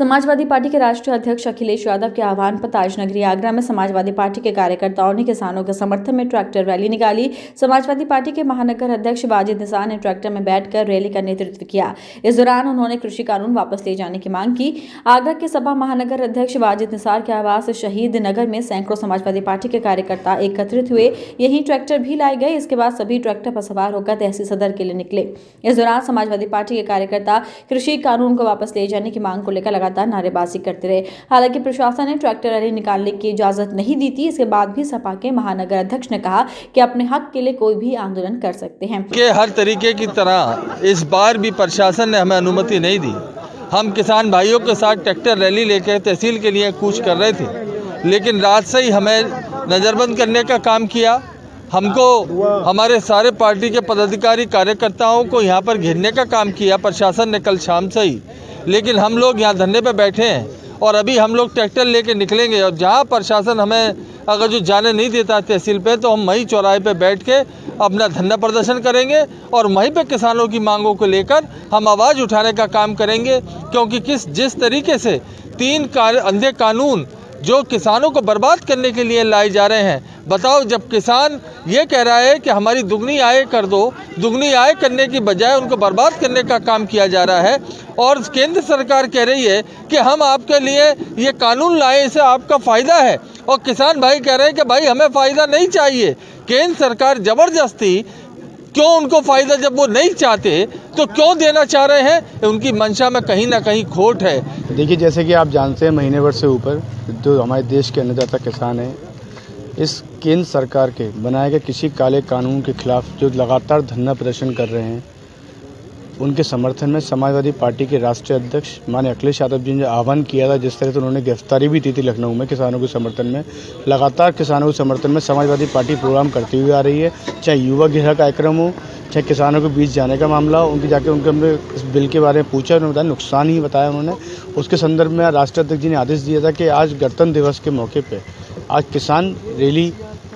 Samajwadi party के राष्ट्रीय अध्यक्ष अखिलेश यादव के आह्वान पर ताजनगरी आगरा में समाजवादी पार्टी के कार्यकर्ताओं ने किसानों के समर्थन में ट्रैक्टर रैली निकाली। समाजवादी पार्टी के महानगर अध्यक्ष वाजिद निसार ने ट्रैक्टर में बैठकर रैली का नेतृत्व किया। इस दौरान उन्होंने कृषि कानून वापस ले जाने की मांग की। आगरा के सपा महानगर अध्यक्ष वाजिद निसार के आवास शहीद नगर में सैकड़ों समाजवादी पार्टी के कार्यकर्ता एकत्रित हुए। यहीं ट्रैक्टर भी लाए गए। इसके बाद सभी ट्रैक्टर पर सवार होकर तहसील सदर के लिए निकले। इस दौरान समाजवादी पार्टी के कार्यकर्ता कृषि कानून को वापस ले जाने की मांग को लेकर लगातार नारेबाजी करते रहे। हालांकि प्रशासन ने ट्रैक्टर रैली निकालने की इजाजत नहीं दी थी। इसके बाद भी सपा के महानगर अध्यक्ष ने कहा कि अपने हक के लिए कोई भी आंदोलन कर सकते हैं। कि हर तरीके की तरह इस बार भी प्रशासन ने हमें अनुमति नहीं दी। हम किसान भाइयों के साथ ट्रैक्टर रैली लेकर तहसील के लिए कूच कर रहे थे, लेकिन रात से ही हमें नज़रबंद करने का काम किया। हमको हमारे सारे पार्टी के पदाधिकारी कार्यकर्ताओं को यहाँ पर घेरने का काम किया प्रशासन ने कल शाम से ही। लेकिन हम लोग यहाँ धरने पे बैठे हैं और अभी हम लोग ट्रैक्टर लेके निकलेंगे और जहाँ प्रशासन हमें अगर जो जाने नहीं देता तहसील पे, तो हम वहीं चौराहे पे बैठ के अपना धरना प्रदर्शन करेंगे और वहीं पे किसानों की मांगों को लेकर हम आवाज़ उठाने का काम करेंगे। क्योंकि जिस तरीके से 3 अंधे कानून जो किसानों को बर्बाद करने के लिए लाए जा रहे हैं, बताओ, जब किसान ये कह रहा है कि हमारी दुगनी आय कर दो, दुगनी आय करने की बजाय उनको बर्बाद करने का काम किया जा रहा है। और केंद्र सरकार कह रही है कि हम आपके लिए ये कानून लाए, इससे आपका फ़ायदा है, और किसान भाई कह रहे हैं कि भाई हमें फ़ायदा नहीं चाहिए। केंद्र सरकार ज़बरदस्ती क्यों उनको फ़ायदा, जब वो नहीं चाहते तो क्यों देना चाह रहे हैं? उनकी मंशा में कहीं ना कहीं खोट है। देखिए, जैसे कि आप जानते हैं, महीने भर से ऊपर जो हमारे देश के अन्नदाता किसान हैं, इस केंद्र सरकार के बनाए गए किसी काले कानून के खिलाफ जो लगातार धरना प्रदर्शन कर रहे हैं, उनके समर्थन में समाजवादी पार्टी के राष्ट्रीय अध्यक्ष माननीय अखिलेश यादव जी ने आह्वान किया था। जिस तरह से उन्होंने गिरफ्तारी भी दी थी लखनऊ में किसानों के समर्थन में। लगातार किसानों के समर्थन में समाजवादी पार्टी प्रोग्राम करती हुई आ रही है। चाहे युवा गृह कार्यक्रम हो, चाहे किसानों के बीच जाने का मामला हो, उनकी जाके उनके हमने इस बिल के बारे में पूछा, उन्होंने बताया नुकसान ही बताया उन्होंने। उसके संदर्भ में राष्ट्रीय अध्यक्ष जी ने आदेश दिया था कि आज गणतंत्र दिवस के मौके पर आज किसान रैली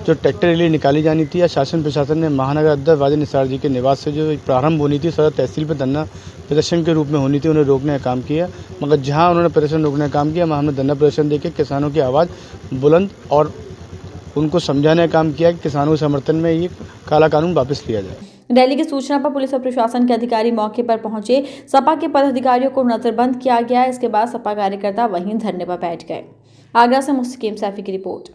जो ट्रैक्टर रैली निकाली जानी थी, या शासन प्रशासन ने महानगर अध्यक्ष वाजिद निसार जी के निवास से जो प्रारंभ होनी थी, सदर तहसील पर धरना प्रदर्शन के रूप में होनी थी, उन्हें रोकने का काम किया। मगर जहां उन्होंने प्रदर्शन रोकने का काम किया, वहाँ हमने धरना प्रदर्शन देकर किसानों की आवाज़ बुलंद और उनको समझाने का काम किया कि किसानों के समर्थन में ये काला कानून वापस लिया जाए। रैली की सूचना पर पुलिस और प्रशासन के अधिकारी मौके पर पहुंचे। सपा के पदाधिकारियों को नजरबंद किया गया। इसके बाद सपा कार्यकर्ता वहीं धरने पर बैठ गए। आगरा से मुस्तकीम सैफी की रिपोर्ट।